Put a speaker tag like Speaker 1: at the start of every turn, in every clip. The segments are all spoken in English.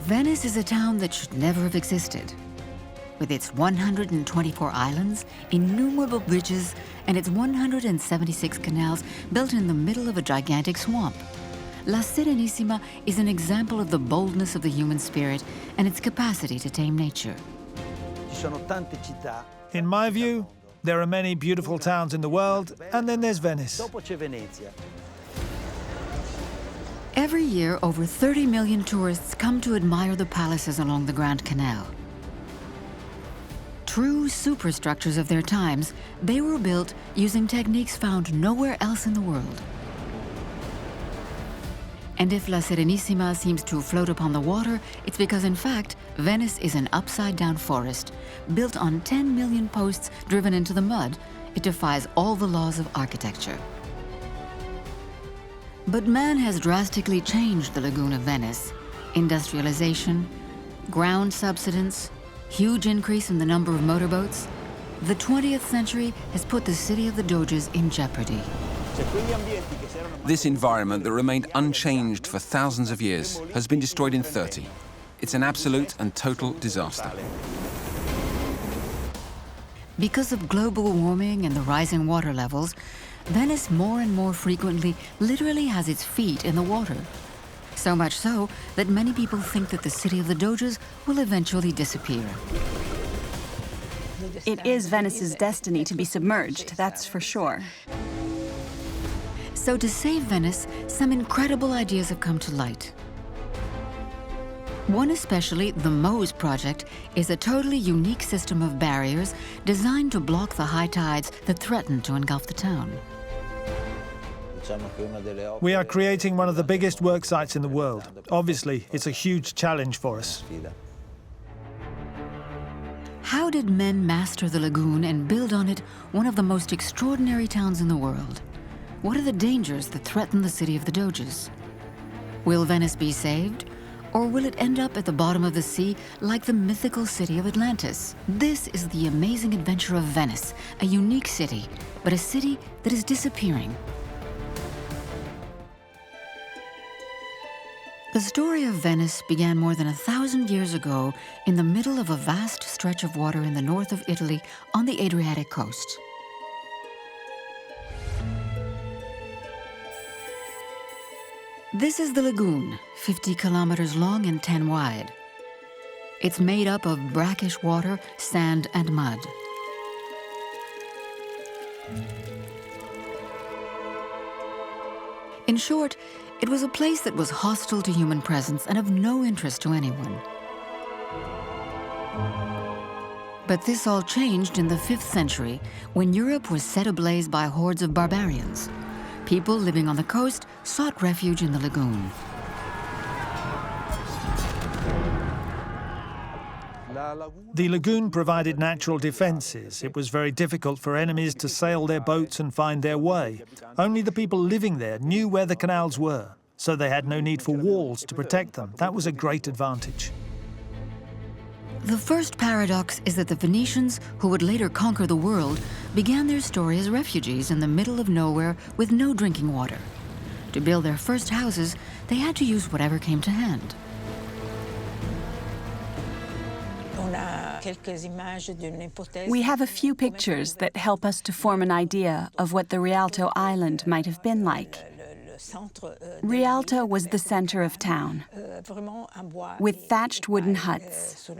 Speaker 1: Venice is a town that should never have existed. With its 124 islands, innumerable bridges, and its 176 canals built in the middle of a gigantic swamp, La Serenissima is an example of the boldness of the human spirit and its capacity to tame nature.
Speaker 2: In my view, there are many beautiful towns in the world, and then there's Venice.
Speaker 1: Every year, over 30 million tourists come to admire the palaces along the Grand Canal. True superstructures of their times, they were built using techniques found nowhere else in the world. And if La Serenissima seems to float upon the water, it's because, in fact, Venice is an upside-down forest, built on 10 million posts driven into the mud. It defies all the laws of architecture. But man has drastically changed the lagoon of Venice. Industrialization, ground subsidence, huge increase in the number of motorboats. The 20th century has put the city of the Doges in jeopardy.
Speaker 3: This environment that remained unchanged for thousands of years has been destroyed in 30. It's an absolute and total disaster.
Speaker 1: Because of global warming and the rising water levels, Venice more and more frequently literally has its feet in the water. So much so that many people think that the city of the Doges will eventually disappear.
Speaker 4: It is Venice's destiny to be submerged, that's for sure.
Speaker 1: So to save Venice, some incredible ideas have come to light. One especially, the MOSE project, is a totally unique system of barriers designed to block the high tides that threaten to engulf the town.
Speaker 2: We are creating one of the biggest work sites in the world. Obviously, it's a huge challenge for us.
Speaker 1: How did men master the lagoon and build on it one of the most extraordinary towns in the world? What are the dangers that threaten the city of the Doges? Will Venice be saved? Or will it end up at the bottom of the sea like the mythical city of Atlantis? This is the amazing adventure of Venice, a unique city, but a city that is disappearing. The story of Venice began more than 1,000 years ago in the middle of a vast stretch of water in the north of Italy on the Adriatic coast. This is the lagoon, 50 kilometers long and 10 wide. It's made up of brackish water, sand, and mud. In short, it was a place that was hostile to human presence and of no interest to anyone. But this all changed in the 5th century, when Europe was set ablaze by hordes of barbarians. People living on the coast sought refuge in the lagoon.
Speaker 2: The lagoon provided natural defenses. It was very difficult for enemies to sail their boats and find their way. Only the people living there knew where the canals were, so they had no need for walls to protect them. That was a great advantage.
Speaker 1: The first paradox is that the Venetians, who would later conquer the world, began their story as refugees in the middle of nowhere with no drinking water. To build their first houses, they had to use whatever came to hand.
Speaker 4: We have a few pictures that help us to form an idea of what the Rialto island might have been like. Rialto was the center of town, with thatched wooden huts.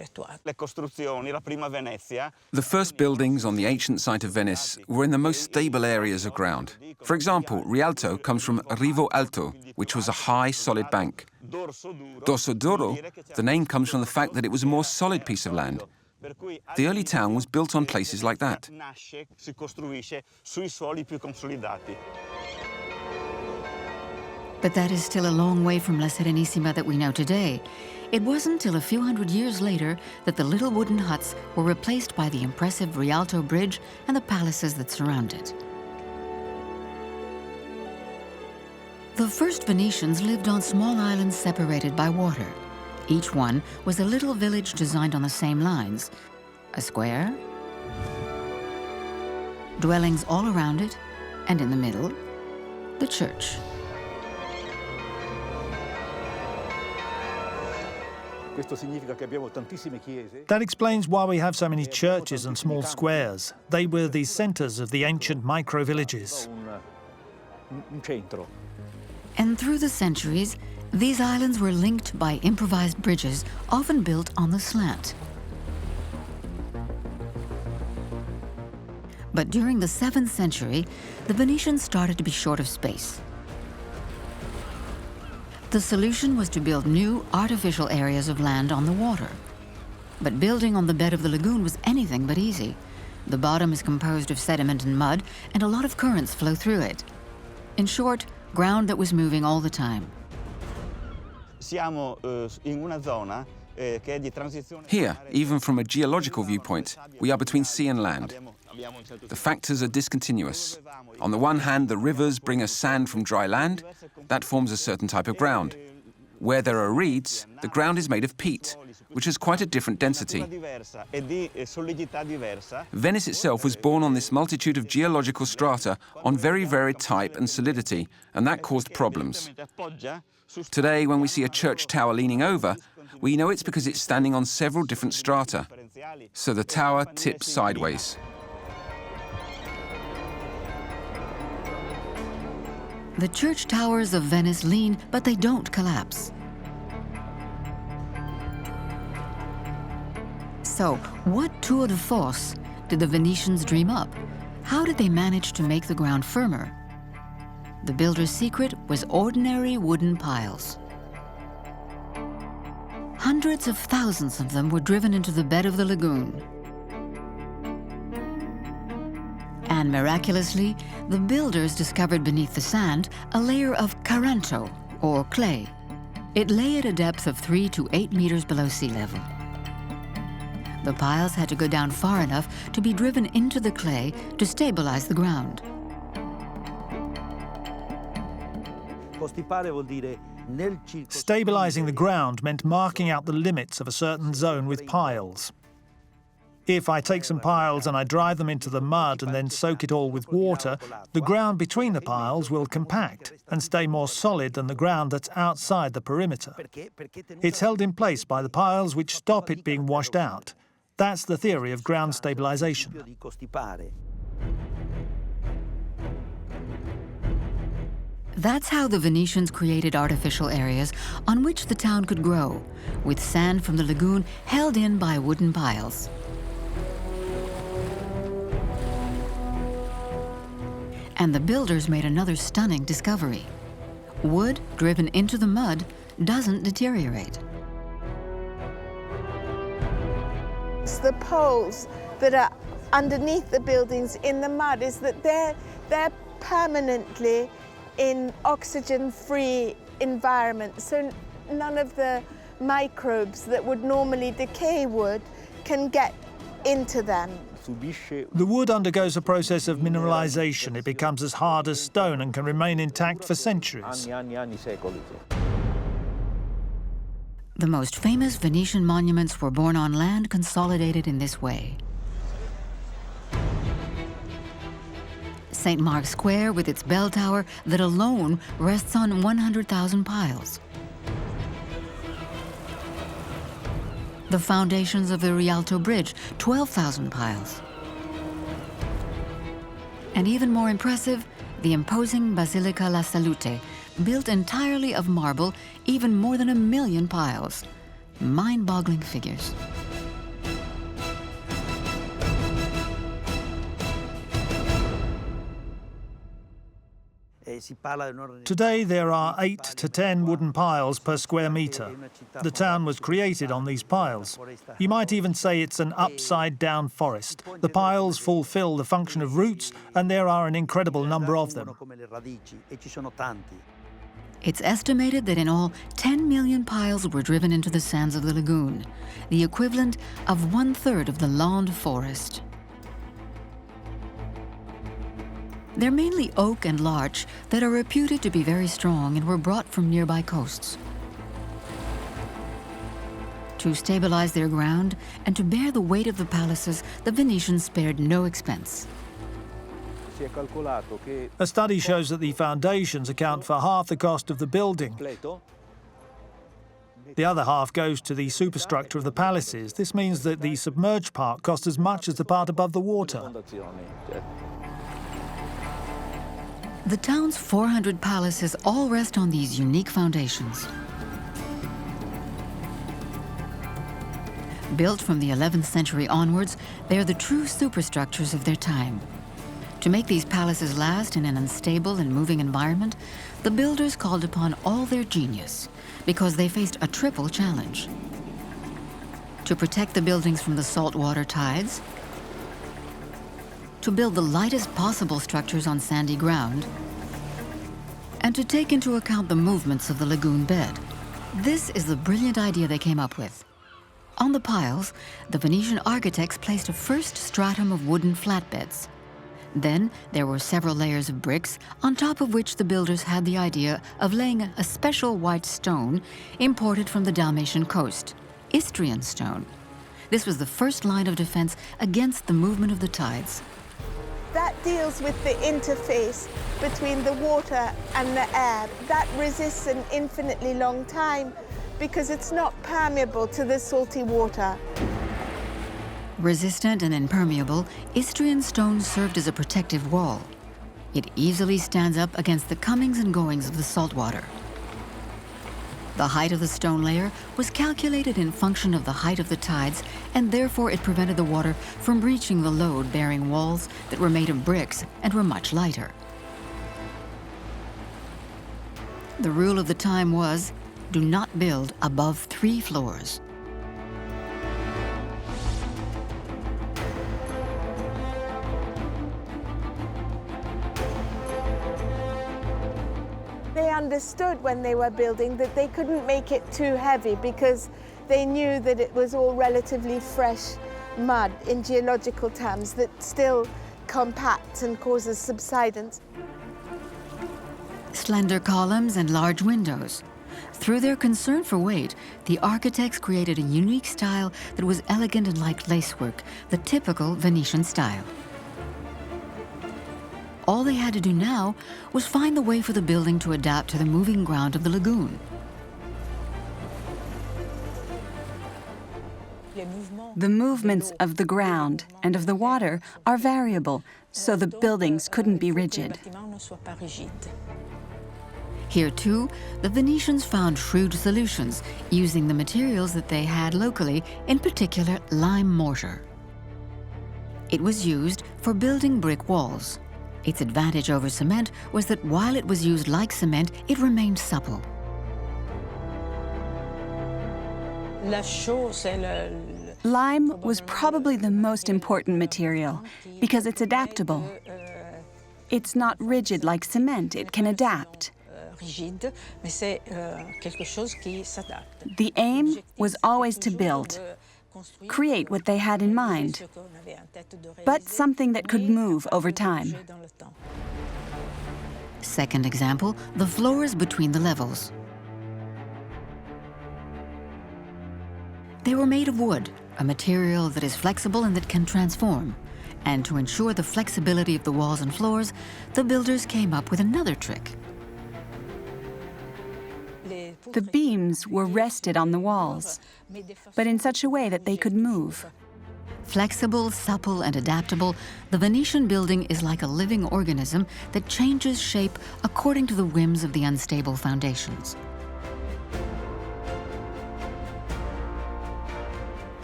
Speaker 3: The first buildings on the ancient site of Venice were in the most stable areas of ground. For example, Rialto comes from Rivo Alto, which was a high, solid bank. Dorso d'Oro, the name comes from the fact that it was a more solid piece of land. The early town was built on places like that.
Speaker 1: But that is still a long way from La Serenissima that we know today. It wasn't until a few hundred years later that the little wooden huts were replaced by the impressive Rialto Bridge and the palaces that surround it. The first Venetians lived on small islands separated by water. Each one was a little village designed on the same lines. A square, dwellings all around it, and in the middle, the church.
Speaker 2: That explains why we have so many churches and small squares. They were the centres of the ancient micro-villages.
Speaker 1: And through the centuries, these islands were linked by improvised bridges, often built on the slant. But during the 7th century, the Venetians started to be short of space. The solution was to build new artificial areas of land on the water. But building on the bed of the lagoon was anything but easy. The bottom is composed of sediment and mud, and a lot of currents flow through it. In short, ground that was moving all the time.
Speaker 3: Here, even from a geological viewpoint, we are between sea and land. The factors are discontinuous. On the one hand, the rivers bring us sand from dry land. That forms a certain type of ground. Where there are reeds, the ground is made of peat, which has quite a different density. Venice itself was born on this multitude of geological strata on very varied type and solidity, and that caused problems. Today, when we see a church tower leaning over, we know it's because it's standing on several different strata. So the tower tips sideways.
Speaker 1: The church towers of Venice lean, but they don't collapse. So, what tour de force did the Venetians dream up? How did they manage to make the ground firmer? The builder's secret was ordinary wooden piles. Hundreds of thousands of them were driven into the bed of the lagoon. And miraculously, the builders discovered beneath the sand a layer of caranto, or clay. It lay at a depth of 3 to 8 meters below sea level. The piles had to go down far enough to be driven into the clay to stabilize the ground.
Speaker 2: Stabilizing the ground meant marking out the limits of a certain zone with piles. If I take some piles and I drive them into the mud and then soak it all with water, the ground between the piles will compact and stay more solid than the ground that's outside the perimeter. It's held in place by the piles which stop it being washed out. That's the theory of ground stabilization.
Speaker 1: That's how the Venetians created artificial areas on which the town could grow, with sand from the lagoon held in by wooden piles. And the builders made another stunning discovery. Wood driven into the mud doesn't deteriorate.
Speaker 5: It's the poles that are underneath the buildings in the mud is that they're permanently in oxygen-free environments, so none of the microbes that would normally decay wood can get into them.
Speaker 2: The wood undergoes a process of mineralization. It becomes as hard as stone and can remain intact for centuries.
Speaker 1: The most famous Venetian monuments were born on land consolidated in this way. St. Mark's Square, with its bell tower that alone rests on 100,000 piles. The foundations of the Rialto Bridge, 12,000 piles. And even more impressive, the imposing Basilica La Salute, built entirely of marble, even more than 1 million piles. Mind-boggling figures.
Speaker 2: Today there are 8 to 10 wooden piles per square metre. The town was created on these piles. You might even say it's an upside-down forest. The piles fulfil the function of roots, and there are an incredible number of them.
Speaker 1: It's estimated that in all, 10 million piles were driven into the sands of the lagoon, the equivalent of 1/3 of the Landes forest. They're mainly oak and larch that are reputed to be very strong and were brought from nearby coasts. To stabilize their ground and to bear the weight of the palaces, the Venetians spared no expense.
Speaker 2: A study shows that the foundations account for half the cost of the building. The other half goes to the superstructure of the palaces. This means that the submerged part cost as much as the part above the water.
Speaker 1: The town's 400 palaces all rest on these unique foundations. Built from the 11th century onwards, they are the true superstructures of their time. To make these palaces last in an unstable and moving environment, the builders called upon all their genius because they faced a triple challenge. To protect the buildings from the saltwater tides, to build the lightest possible structures on sandy ground, and to take into account the movements of the lagoon bed. This is the brilliant idea they came up with. On the piles, the Venetian architects placed a first stratum of wooden flatbeds. Then there were several layers of bricks, on top of which the builders had the idea of laying a special white stone imported from the Dalmatian coast, Istrian stone. This was the first line of defense against the movement of the tides.
Speaker 5: That deals with the interface between the water and the air. That resists an infinitely long time because it's not permeable to the salty water.
Speaker 1: Resistant and impermeable, Istrian stone served as a protective wall. It easily stands up against the comings and goings of the salt water. The height of the stone layer was calculated in function of the height of the tides, and therefore it prevented the water from reaching the load-bearing walls that were made of bricks and were much lighter. The rule of the time was, do not build above 3 floors.
Speaker 5: They understood when they were building that they couldn't make it too heavy because they knew that it was all relatively fresh mud in geological terms that still compacts and causes subsidence.
Speaker 1: Slender columns and large windows. Through their concern for weight, the architects created a unique style that was elegant and like lacework, the typical Venetian style. All they had to do now was find the way for the building to adapt to the moving ground of the lagoon.
Speaker 4: The movements of the ground and of the water are variable, so the buildings couldn't be rigid.
Speaker 1: Here too, the Venetians found shrewd solutions using the materials that they had locally, in particular lime mortar. It was used for building brick walls. Its advantage over cement was that while it was used like cement, it remained supple.
Speaker 4: Lime was probably the most important material because it's adaptable. It's not rigid like cement, it can adapt. The aim was always to build, create what they had in mind, but something that could move over time.
Speaker 1: Second example, the floors between the levels. They were made of wood, a material that is flexible and that can transform. And to ensure the flexibility of the walls and floors, the builders came up with another trick.
Speaker 4: The beams were rested on the walls, but in such a way that they could move.
Speaker 1: Flexible, supple, and adaptable, the Venetian building is like a living organism that changes shape according to the whims of the unstable foundations.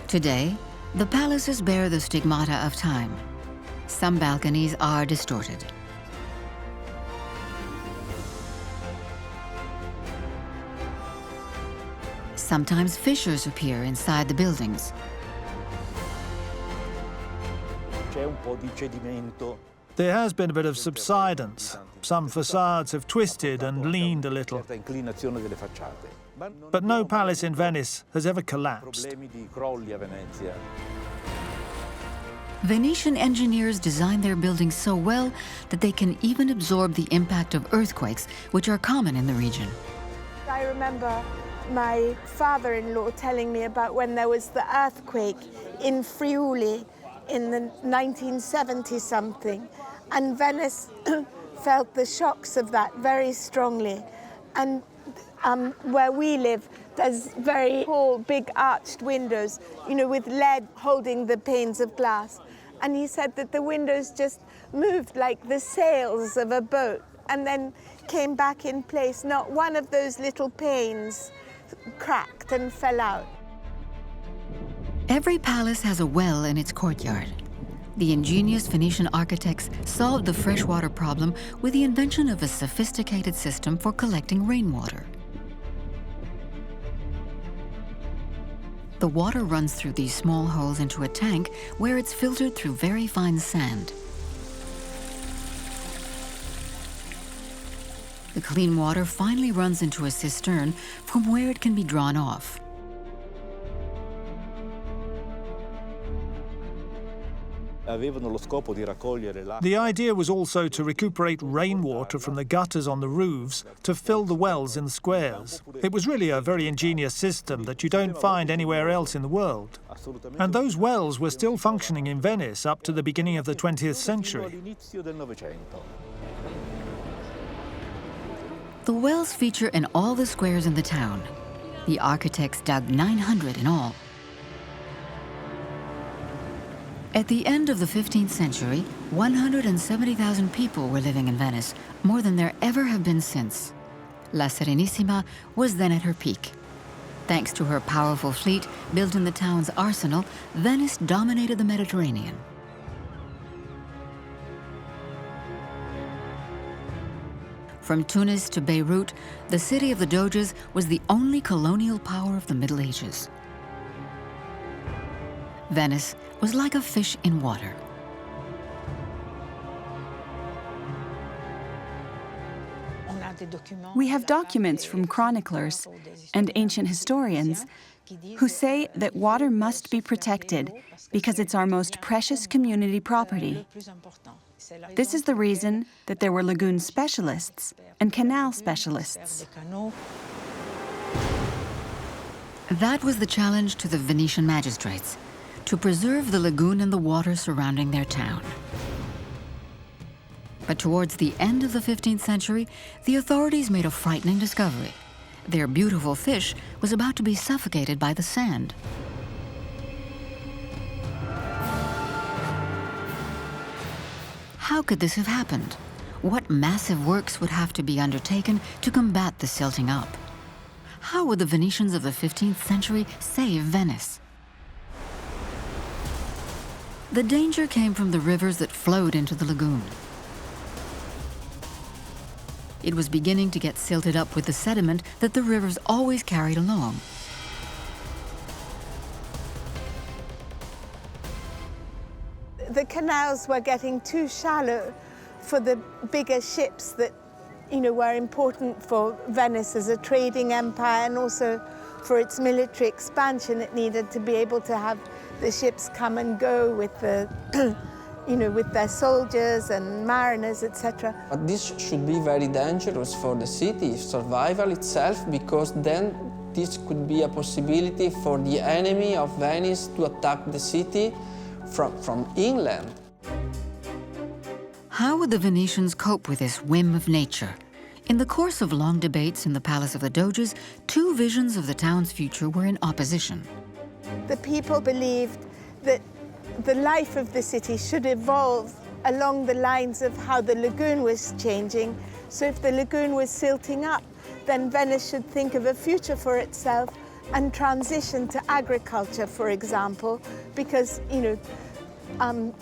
Speaker 1: Today, the palaces bear the stigmata of time. Some balconies are distorted. Sometimes fissures appear inside the buildings.
Speaker 2: There has been a bit of subsidence. Some facades have twisted and leaned a little. But no palace in Venice has ever collapsed.
Speaker 1: Venetian engineers designed their buildings so well that they can even absorb the impact of earthquakes, which are common in the region.
Speaker 5: I remember my father-in-law telling me about when there was the earthquake in Friuli in the 1970-something, and Venice felt the shocks of that very strongly. And where we live, There's very tall, big arched windows, you know, with lead holding the panes of glass. And he said that the windows just moved like the sails of a boat and then came back in place. Not one of those little panes cracked and fell out.
Speaker 1: Every palace has a well in its courtyard. The ingenious Venetian architects solved the freshwater problem with the invention of a sophisticated system for collecting rainwater. The water runs through these small holes into a tank where it's filtered through very fine sand. The clean water finally runs into a cistern from where it can be drawn off.
Speaker 2: The idea was also to recuperate rainwater from the gutters on the roofs to fill the wells in the squares. It was really a very ingenious system that you don't find anywhere else in the world. And those wells were still functioning in Venice up to the beginning of the 20th century.
Speaker 1: The wells feature in all the squares in the town. The architects dug 900 in all. At the end of the 15th century, 170,000 people were living in Venice, more than there ever have been since. La Serenissima was then at her peak. Thanks to her powerful fleet built in the town's arsenal, Venice dominated the Mediterranean. From Tunis to Beirut, the city of the Doges was the only colonial power of the Middle Ages. Venice was like a fish in water.
Speaker 4: We have documents from chroniclers and ancient historians who say that water must be protected because it's our most precious community property. This is the reason that there were lagoon specialists and canal specialists.
Speaker 1: That was the challenge to the Venetian magistrates, to preserve the lagoon and the water surrounding their town. But towards the end of the 15th century, the authorities made a frightening discovery. Their beautiful fish was about to be suffocated by the sand. How could this have happened? What massive works would have to be undertaken to combat the silting up? How would the Venetians of the 15th century save Venice? The danger came from the rivers that flowed into the lagoon. It was beginning to get silted up with the sediment that the rivers always carried along.
Speaker 5: The canals were getting too shallow for the bigger ships that, you know, were important for Venice as a trading empire, and also for its military expansion. It needed to be able to have the ships come and go with the, you know, with their soldiers and mariners, etc.
Speaker 6: But this should be very dangerous for the city, survival itself, because then this could be a possibility for the enemy of Venice to attack the city from inland.
Speaker 1: How would the Venetians cope with this whim of nature? In the course of long debates in the Palace of the Doges, two visions of the town's future were in opposition.
Speaker 5: The people believed that the life of the city should evolve along the lines of how the lagoon was changing. So if the lagoon was silting up, then Venice should think of a future for itself and transition to agriculture, for example, because, you know,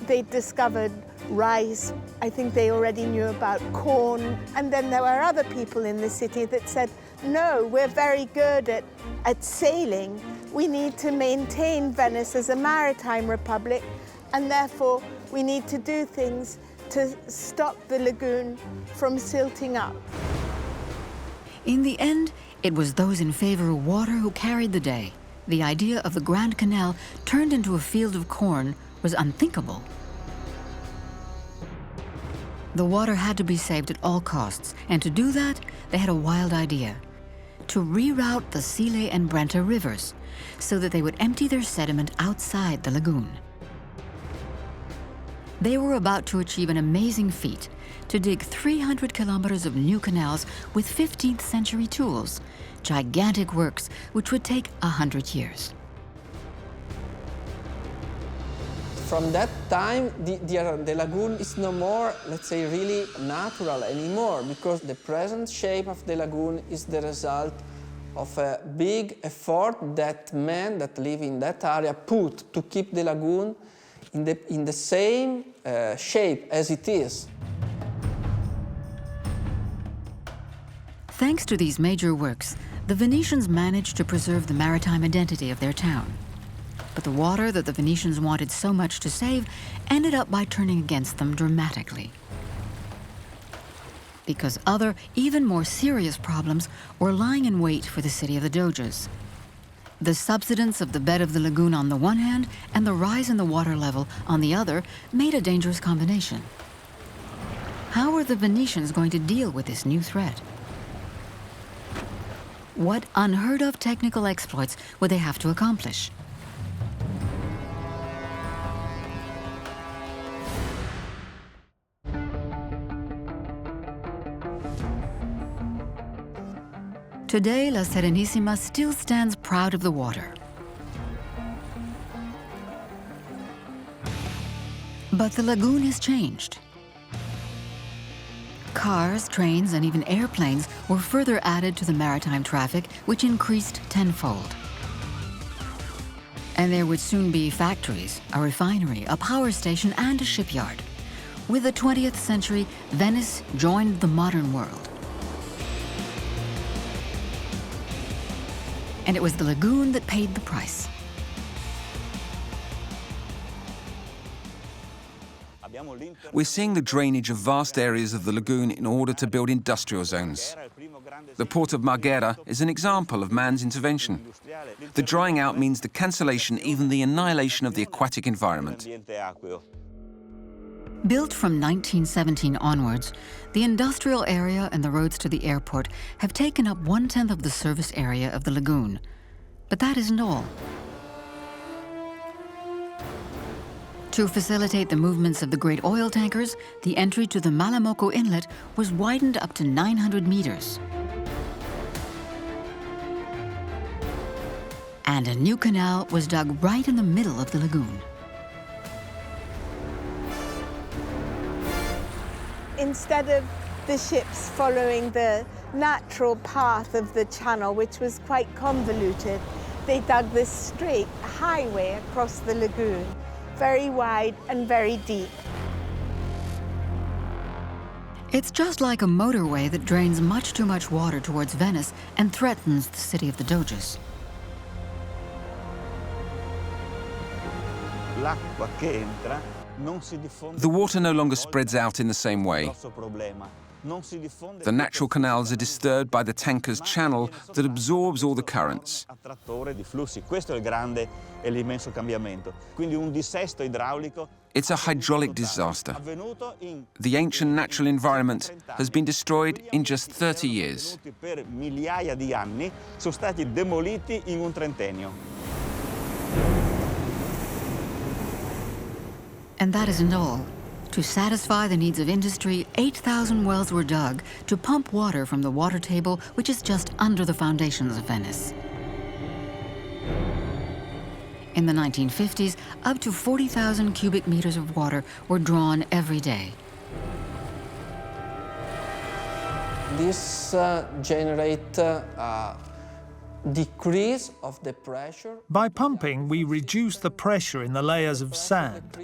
Speaker 5: they discovered rice. I think they already knew about corn. And then there were other people in the city that said, no, we're very good at sailing. We need to maintain Venice as a maritime republic, and therefore we need to do things to stop the lagoon from silting up.
Speaker 1: In the end, it was those in favor of water who carried the day. The idea of the Grand Canal turned into a field of corn was unthinkable. The water had to be saved at all costs, and to do that, they had a wild idea: to reroute the Sile and Brenta rivers so that they would empty their sediment outside the lagoon. They were about to achieve an amazing feat, to dig 300 kilometers of new canals with 15th century tools, gigantic works which would take 100 years.
Speaker 6: From that time, the lagoon is no more, let's say, really natural anymore, because the present shape of the lagoon is the result of a big effort that men that live in that area put to keep the lagoon in the same shape as it is.
Speaker 1: Thanks to these major works, the Venetians managed to preserve the maritime identity of their town. But the water that the Venetians wanted so much to save ended up by turning against them dramatically. Because other, even more serious problems were lying in wait for the city of the Doges. The subsidence of the bed of the lagoon on the one hand and the rise in the water level on the other made a dangerous combination. How were the Venetians going to deal with this new threat? What unheard of technical exploits would they have to accomplish? Today, La Serenissima still stands proud of the water. But the lagoon has changed. Cars, trains, and even airplanes were further added to the maritime traffic, which increased tenfold. And there would soon be factories, a refinery, a power station, and a shipyard. With the 20th century, Venice joined the modern world. And it was the lagoon that paid the price.
Speaker 3: We're seeing the drainage of vast areas of the lagoon in order to build industrial zones. The port of Marghera is an example of man's intervention. The drying out means the cancellation, even the annihilation of the aquatic environment.
Speaker 1: Built from 1917 onwards, the industrial area and the roads to the airport have taken up 1/10 of the service area of the lagoon. But that isn't all. To facilitate the movements of the great oil tankers, the entry to the Malamocco Inlet was widened up to 900 meters. And a new canal was dug right in the middle of the lagoon.
Speaker 5: Instead of the ships following the natural path of the channel, which was quite convoluted, they dug this straight highway across the lagoon, very wide and very deep.
Speaker 1: It's just like a motorway that drains much too much water towards Venice and threatens the city of the Doges.
Speaker 3: The water no longer spreads out in the same way. The natural canals are disturbed by the tanker's channel that absorbs all the currents. It's a hydraulic disaster. The ancient natural environment has been destroyed in just 30 years.
Speaker 1: And that isn't all. To satisfy the needs of industry, 8,000 wells were dug to pump water from the water table, which is just under the foundations of Venice. In the 1950s, up to 40,000 cubic meters of water were drawn every day.
Speaker 6: This generates a decrease of the pressure.
Speaker 2: By pumping, we reduce the pressure in the layers of sand.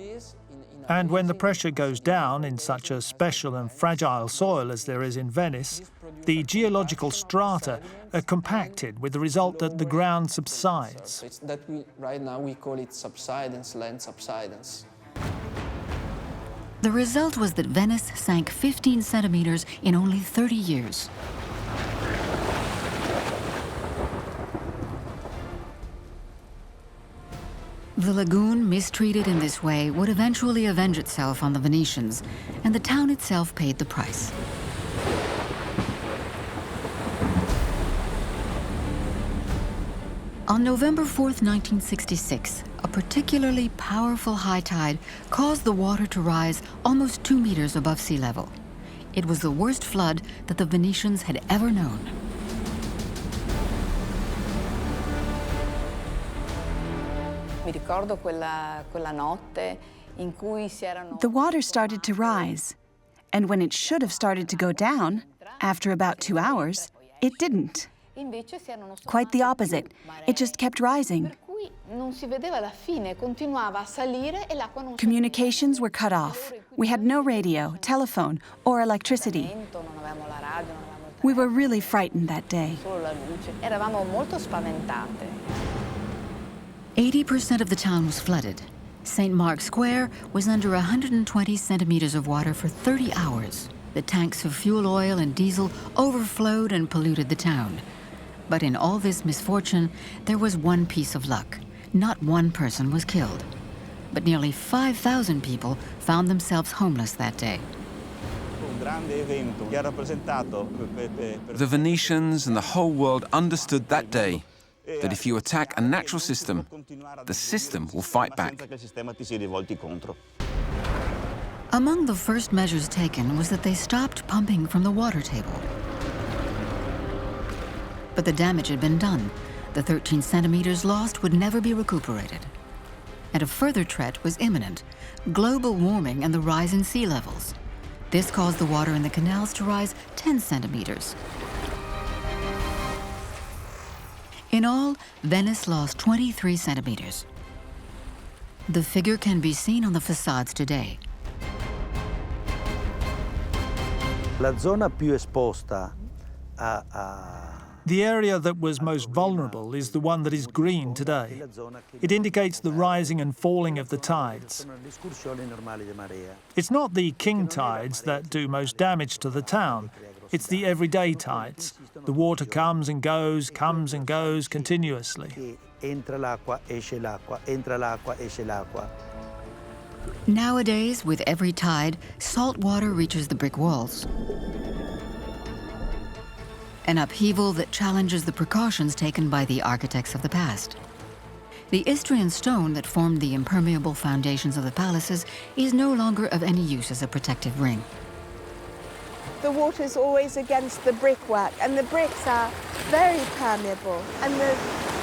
Speaker 2: And when the pressure goes down in such a special and fragile soil as there is in Venice, the geological strata are compacted, with the result that the ground subsides.
Speaker 6: It's that right now we call it subsidence, land subsidence.
Speaker 1: The result was that Venice sank 15 centimeters in only 30 years. The lagoon, mistreated in this way, would eventually avenge itself on the Venetians, and the town itself paid the price. On November 4th, 1966, a particularly powerful high tide caused the water to rise almost 2 meters above sea level. It was the worst flood that the Venetians had ever known.
Speaker 4: The water started to rise, and when it should have started to go down, after about 2 hours, it didn't. Quite the opposite. It just kept rising. Communications were cut off. We had no radio, telephone, or electricity. We were really frightened that day.
Speaker 1: 80% of the town was flooded. St. Mark's Square was under 120 centimeters of water for 30 hours. The tanks of fuel oil and diesel overflowed and polluted the town. But in all this misfortune, there was one piece of luck. Not one person was killed. But nearly 5,000 people found themselves homeless that day.
Speaker 3: The Venetians and the whole world understood that day that if you attack a natural system, the system will fight back.
Speaker 1: Among the first measures taken was that they stopped pumping from the water table. But the damage had been done. The 13 centimeters lost would never be recuperated. And a further threat was imminent: global warming and the rise in sea levels. This caused the water in the canals to rise 10 centimeters. In all, Venice lost 23 centimeters. The figure can be seen on the facades today.
Speaker 7: La zona più esposta
Speaker 2: The area that was most vulnerable is the one that is green today. It indicates the rising and falling of the tides. It's not the king tides that do most damage to the town. It's the everyday tides. The water comes and goes continuously.
Speaker 1: Nowadays, with every tide, salt water reaches the brick walls. An upheaval that challenges the precautions taken by the architects of the past. The Istrian stone that formed the impermeable foundations of the palaces is no longer of any use as a protective ring.
Speaker 5: The water's always against the brickwork, and the bricks are very permeable, and the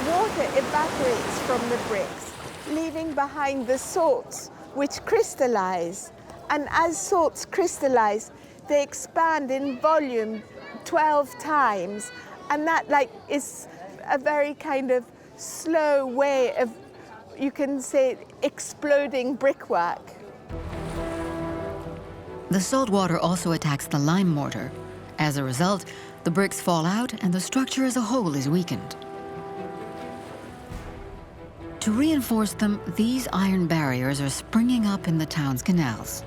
Speaker 5: water evaporates from the bricks, leaving behind the salts, which crystallize. And as salts crystallize, they expand in volume 12 times, and that is a very kind of slow way of, you can say, exploding brickwork.
Speaker 1: The salt water also attacks the lime mortar. As a result, the bricks fall out and the structure as a whole is weakened. To reinforce them, these iron barriers are springing up in the town's canals.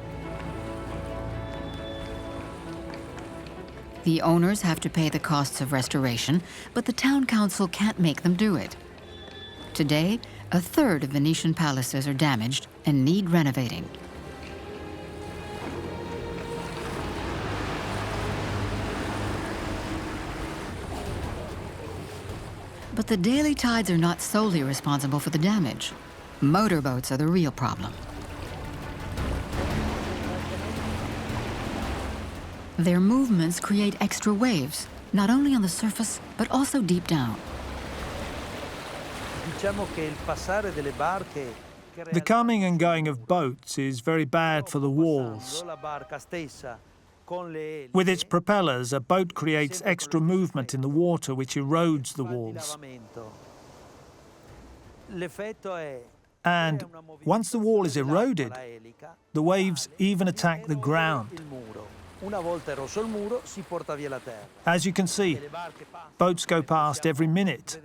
Speaker 1: The owners have to pay the costs of restoration, but the town council can't make them do it. Today, a third of Venetian palaces are damaged and need renovating. But the daily tides are not solely responsible for the damage. Motorboats are the real problem. Their movements create extra waves, not only on the surface, but also deep down.
Speaker 2: The coming and going of boats is very bad for the walls. With its propellers, a boat creates extra movement in the water, which erodes the walls. And once the wall is eroded, the waves even attack the ground. As you can see, boats go past every minute.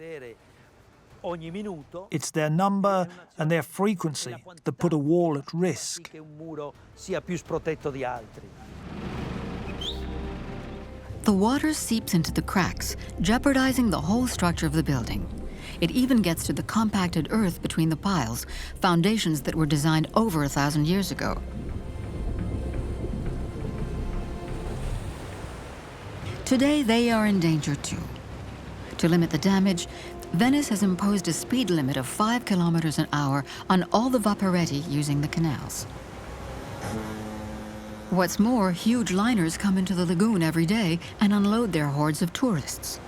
Speaker 2: It's their number and their frequency that put a wall at risk.
Speaker 1: The water seeps into the cracks, jeopardizing the whole structure of the building. It even gets to the compacted earth between the piles, foundations that were designed over 1,000 years ago. Today, they are in danger too. To limit the damage, Venice has imposed a speed limit of 5 kilometers an hour on all the vaporetti using the canals. What's more, huge liners come into the lagoon every day and unload their hordes of tourists.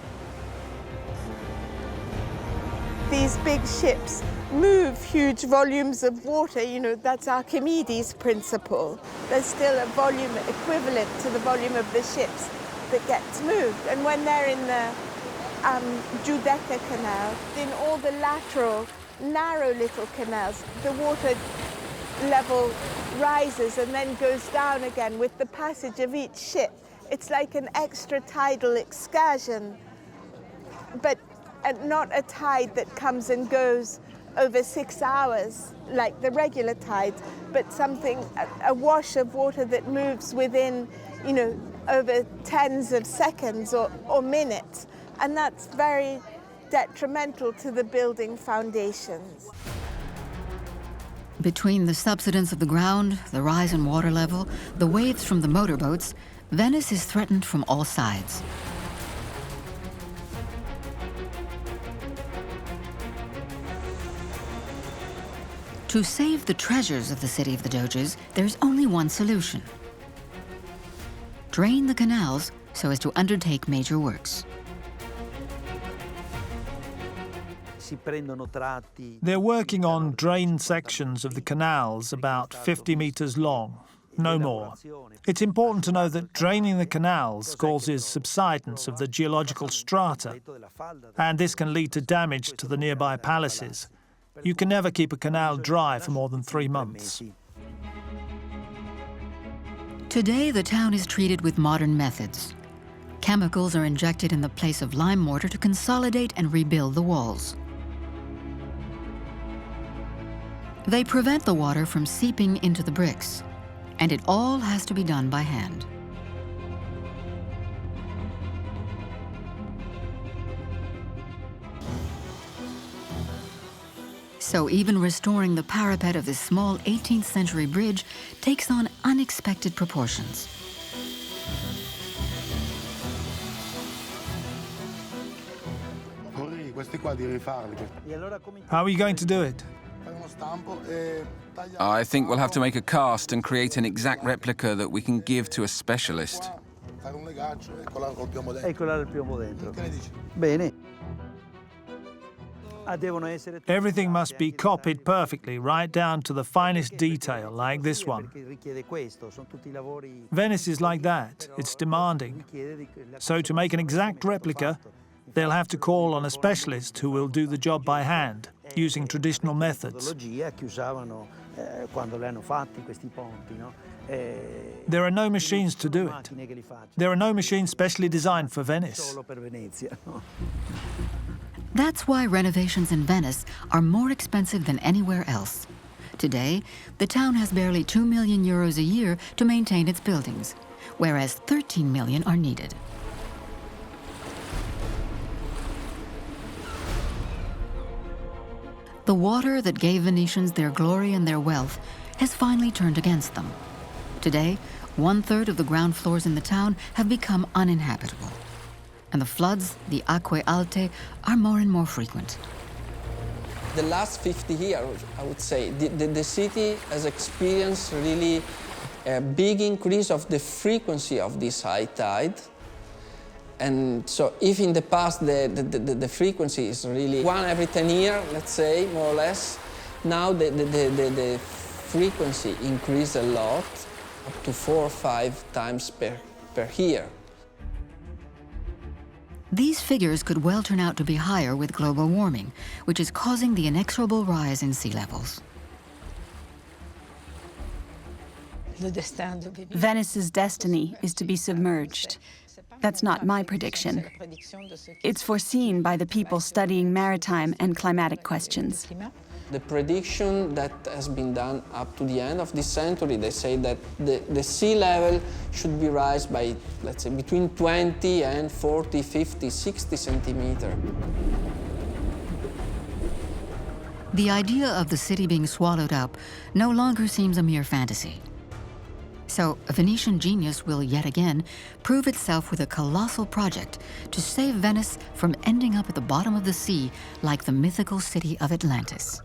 Speaker 5: These big ships move huge volumes of water, you know, that's Archimedes' principle. There's still a volume equivalent to the volume of the ships that gets moved. And when they're in the Giudecca Canal, in all the lateral, narrow little canals, the water level rises and then goes down again with the passage of each ship. It's like an extra tidal excursion, but not a tide that comes and goes over 6 hours like the regular tide, but something, a wash of water that moves within, you know, over tens of seconds or minutes. And that's very detrimental to the building foundations.
Speaker 1: Between the subsidence of the ground, the rise in water level, the waves from the motorboats, Venice is threatened from all sides. To save the treasures of the city of the Doges, there's only one solution. Drain the canals so as to undertake major works.
Speaker 2: They're working on drained sections of the canals about 50 meters long, no more. It's important to know that draining the canals causes subsidence of the geological strata, and this can lead to damage to the nearby palaces. You can never keep a canal dry for more than 3 months.
Speaker 1: Today, the town is treated with modern methods. Chemicals are injected in the place of lime mortar to consolidate and rebuild the walls. They prevent the water from seeping into the bricks, and it all has to be done by hand. So even restoring the parapet of this small 18th century bridge takes on unexpected proportions.
Speaker 2: How are you going to do it?
Speaker 3: I think we'll have to make a cast and create an exact replica that we can give to a specialist.
Speaker 2: Everything must be copied perfectly, right down to the finest detail, like this one. Venice is like that. It's demanding. So to make an exact replica, they'll have to call on a specialist who will do the job by hand, using traditional methods. There are no machines to do it. There are no machines specially designed for Venice.
Speaker 1: That's why renovations in Venice are more expensive than anywhere else. Today, the town has barely 2 million euros a year to maintain its buildings, whereas 13 million are needed. The water that gave Venetians their glory and their wealth has finally turned against them. Today, 1/3 of the ground floors in the town have become uninhabitable. And the floods, the acque alte, are more and more frequent.
Speaker 6: The last 50 years, I would say, the city has experienced really a big increase of the frequency of this high tide. And so if in the past the frequency is really 1 every 10 years, let's say, more or less, now the frequency increased a lot, up to 4 or 5 times per year.
Speaker 1: These figures could well turn out to be higher with global warming, which is causing the inexorable rise in sea levels.
Speaker 4: Venice's destiny is to be submerged. That's not my prediction. It's foreseen by the people studying maritime and climatic questions.
Speaker 6: The prediction that has been done up to the end of this century, they say that the sea level should be rise by, let's say, between 20 and 40, 50, 60 centimeters.
Speaker 1: The idea of the city being swallowed up no longer seems a mere fantasy. So a Venetian genius will yet again prove itself with a colossal project to save Venice from ending up at the bottom of the sea like the mythical city of Atlantis.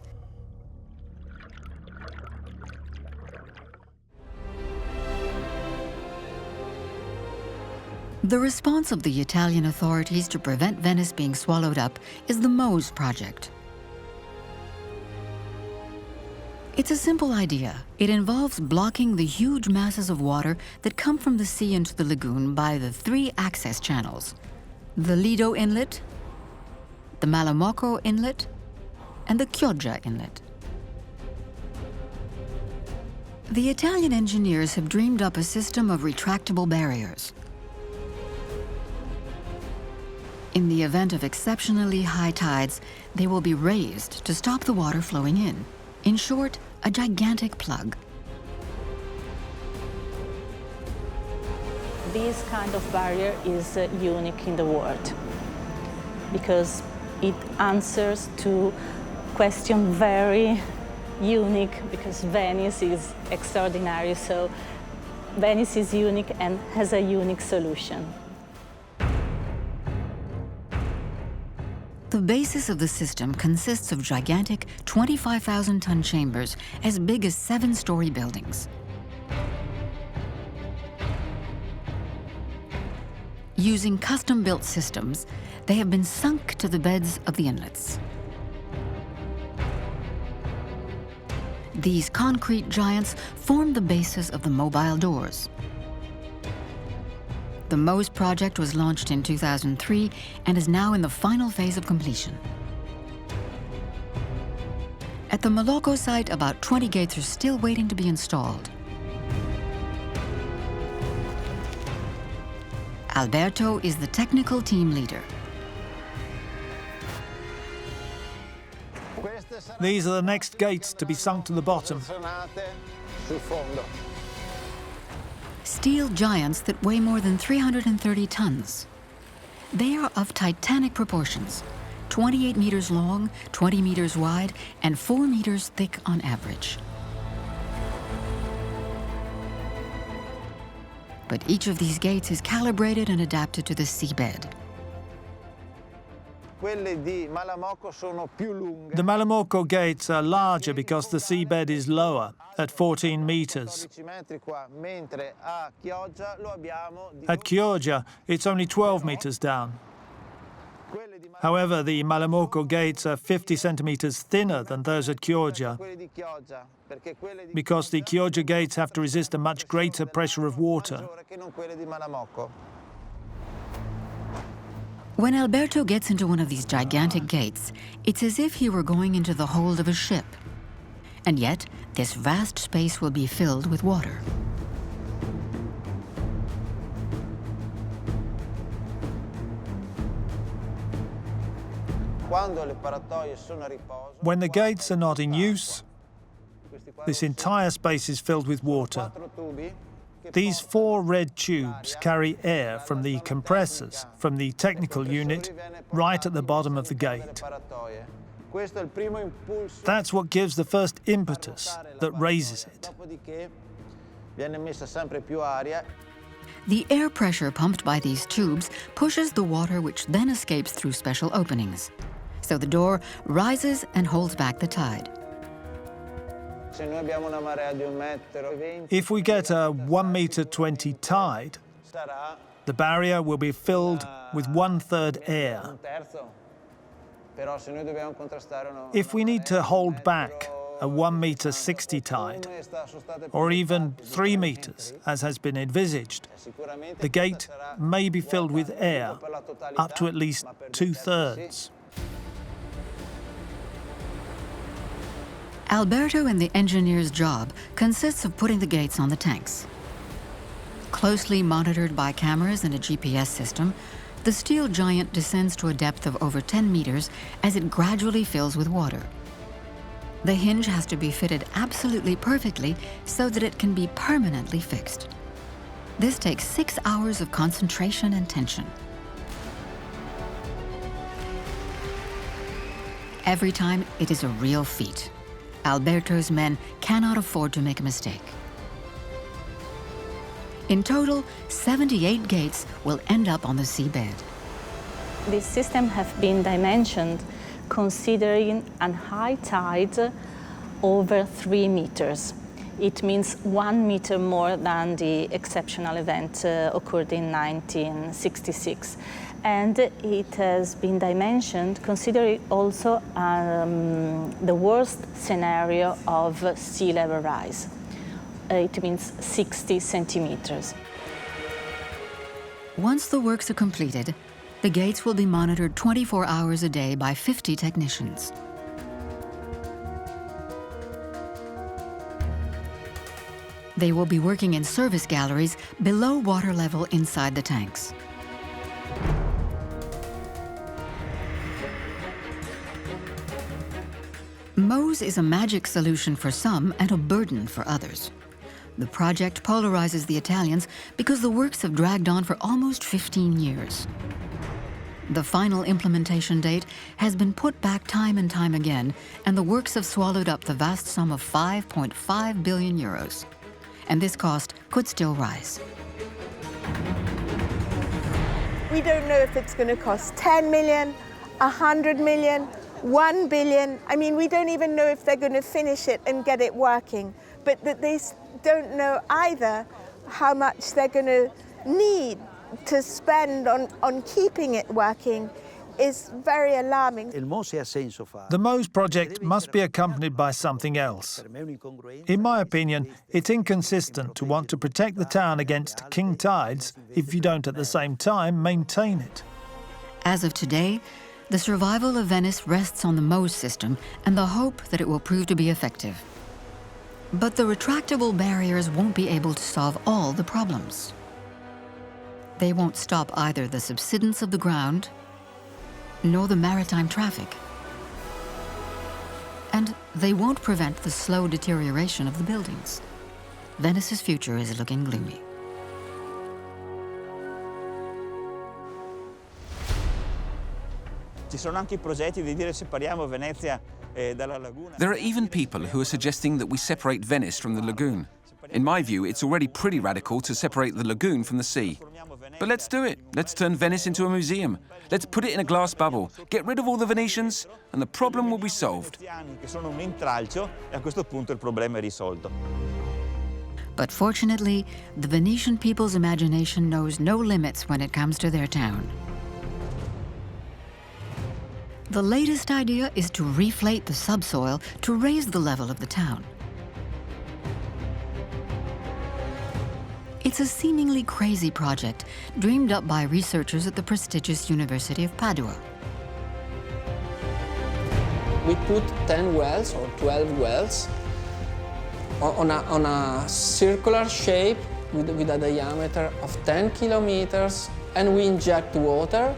Speaker 1: The response of the Italian authorities to prevent Venice being swallowed up is the MOSE project. It's a simple idea. It involves blocking the huge masses of water that come from the sea into the lagoon by the 3 access channels: the Lido Inlet, the Malamocco Inlet, and the Chioggia Inlet. The Italian engineers have dreamed up a system of retractable barriers. In the event of exceptionally high tides, they will be raised to stop the water flowing in. In short, a gigantic plug.
Speaker 8: This kind of barrier is unique in the world because it answers to question very unique, because Venice is extraordinary, so Venice is unique and has a unique solution.
Speaker 1: The basis of the system consists of gigantic 25,000-ton chambers as big as 7-story buildings. Using custom-built systems, they have been sunk to the beds of the inlets. These concrete giants form the basis of the mobile doors. The MOSE project was launched in 2003 and is now in the final phase of completion. At the Malocco site, about 20 gates are still waiting to be installed. Alberto is the technical team leader.
Speaker 2: These are the next gates to be sunk to the bottom.
Speaker 1: Steel giants that weigh more than 330 tons. They are of titanic proportions, 28 meters long, 20 meters wide, and 4 meters thick on average. But each of these gates is calibrated and adapted to the seabed.
Speaker 7: Quelle di Malamocco sono più lunghe.
Speaker 2: The Malamocco gates are larger because the seabed is lower, at 14 meters. At Chioggia, it's only 12 meters down. However, the Malamocco gates are 50 centimeters thinner than those at Chioggia, because the Chioggia gates have to resist a much greater pressure of water.
Speaker 1: When Alberto gets into one of these gigantic gates, it's as if he were going into the hold of a ship. And yet, this vast space will be filled with water.
Speaker 2: When the gates are not in use, this entire space is filled with water. These 4 red tubes carry air from the compressors, from the technical unit, right at the bottom of the gate. That's what gives the first impetus that raises it.
Speaker 1: The air pressure pumped by these tubes pushes the water, which then escapes through special openings. So the door rises and holds back the tide.
Speaker 2: If we get a 1 meter 20 tide, the barrier will be filled with 1/3 air. If we need to hold back a 1 meter 60 tide, or even 3 meters, as has been envisaged, the gate may be filled with air up to at least 2/3.
Speaker 1: Alberto and the engineer's job consists of putting the gates on the tanks. Closely monitored by cameras and a GPS system, the steel giant descends to a depth of over 10 meters as it gradually fills with water. The hinge has to be fitted absolutely perfectly so that it can be permanently fixed. This takes 6 hours of concentration and tension. Every time, it is a real feat. Alberto's men cannot afford to make a mistake. In total, 78 gates will end up on the seabed.
Speaker 8: This system has been dimensioned considering a high tide over 3 meters. It means 1 meter more than the exceptional event occurred in 1966. And it has been dimensioned considering also the worst scenario of sea level rise. It means 60 centimeters.
Speaker 1: Once the works are completed, the gates will be monitored 24 hours a day by 50 technicians. They will be working in service galleries below water level inside the tanks. MOSE is a magic solution for some and a burden for others. The project polarizes the Italians because the works have dragged on for almost 15 years. The final implementation date has been put back time and time again, and the works have swallowed up the vast sum of 5.5 billion euros. And this cost could still rise.
Speaker 5: We don't know if it's going to cost 10 million, 100 million, 1 billion. I mean, we don't even know if they're going to finish it and get it working, but that they don't know either how much they're going to need to spend on keeping it working is very alarming.
Speaker 2: The MOSE project must be accompanied by something else. In my opinion, it's inconsistent to want to protect the town against king tides if you don't at the same time maintain it.
Speaker 1: As of today, the survival of Venice rests on the MOSE system and the hope that it will prove to be effective. But the retractable barriers won't be able to solve all the problems. They won't stop either the subsidence of the ground nor the maritime traffic. And they won't prevent the slow deterioration of the buildings. Venice's future is looking gloomy.
Speaker 3: There are even people who are suggesting that we separate Venice from the lagoon. In my view, it's already pretty radical to separate the lagoon from the sea. But let's do it. Let's turn Venice into a museum. Let's put it in a glass bubble, get rid of all the Venetians, and the problem will be solved.
Speaker 1: But fortunately, the Venetian people's imagination knows no limits when it comes to their town. The latest idea is to reflate the subsoil to raise the level of the town. It's a seemingly crazy project dreamed up by researchers at the prestigious University of Padua.
Speaker 6: We put 10 wells or 12 wells on a circular shape with a diameter of 10 kilometers, and we inject water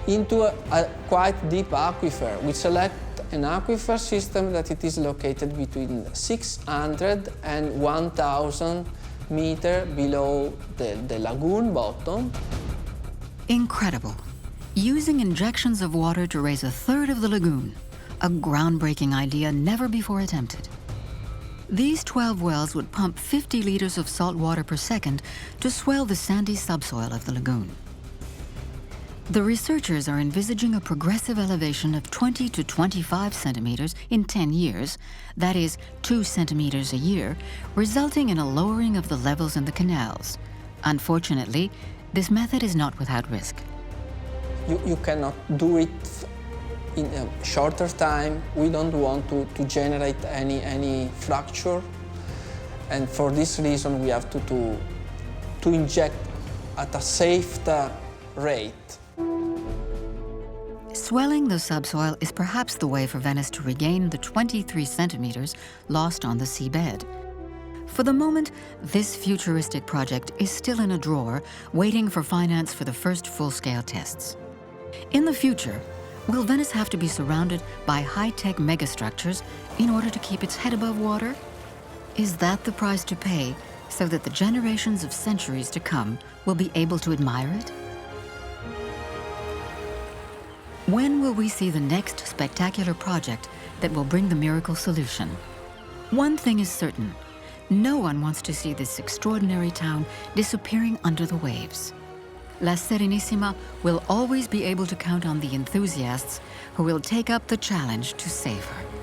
Speaker 6: into a quite deep aquifer. We select an aquifer system that it is located between 600 and 1,000 meters below the lagoon bottom.
Speaker 1: Incredible. Using injections of water to raise a third of the lagoon, a groundbreaking idea never before attempted. These 12 wells would pump 50 liters of salt water per second to swell the sandy subsoil of the lagoon. The researchers are envisaging a progressive elevation of 20 to 25 centimeters in 10 years, that is, 2 centimeters a year, resulting in a lowering of the levels in the canals. Unfortunately, this method is not without risk.
Speaker 6: You cannot do it in a shorter time. We don't want to generate any fracture, and for this reason we have to inject at a safe rate.
Speaker 1: Swelling the subsoil is perhaps the way for Venice to regain the 23 centimeters lost on the seabed. For the moment, this futuristic project is still in a drawer, waiting for finance for the first full-scale tests. In the future, will Venice have to be surrounded by high-tech megastructures in order to keep its head above water? Is that the price to pay so that the generations of centuries to come will be able to admire it? When will we see the next spectacular project that will bring the miracle solution? One thing is certain: No one wants to see this extraordinary town disappearing under the waves. La Serenissima will always be able to count on the enthusiasts who will take up the challenge to save her.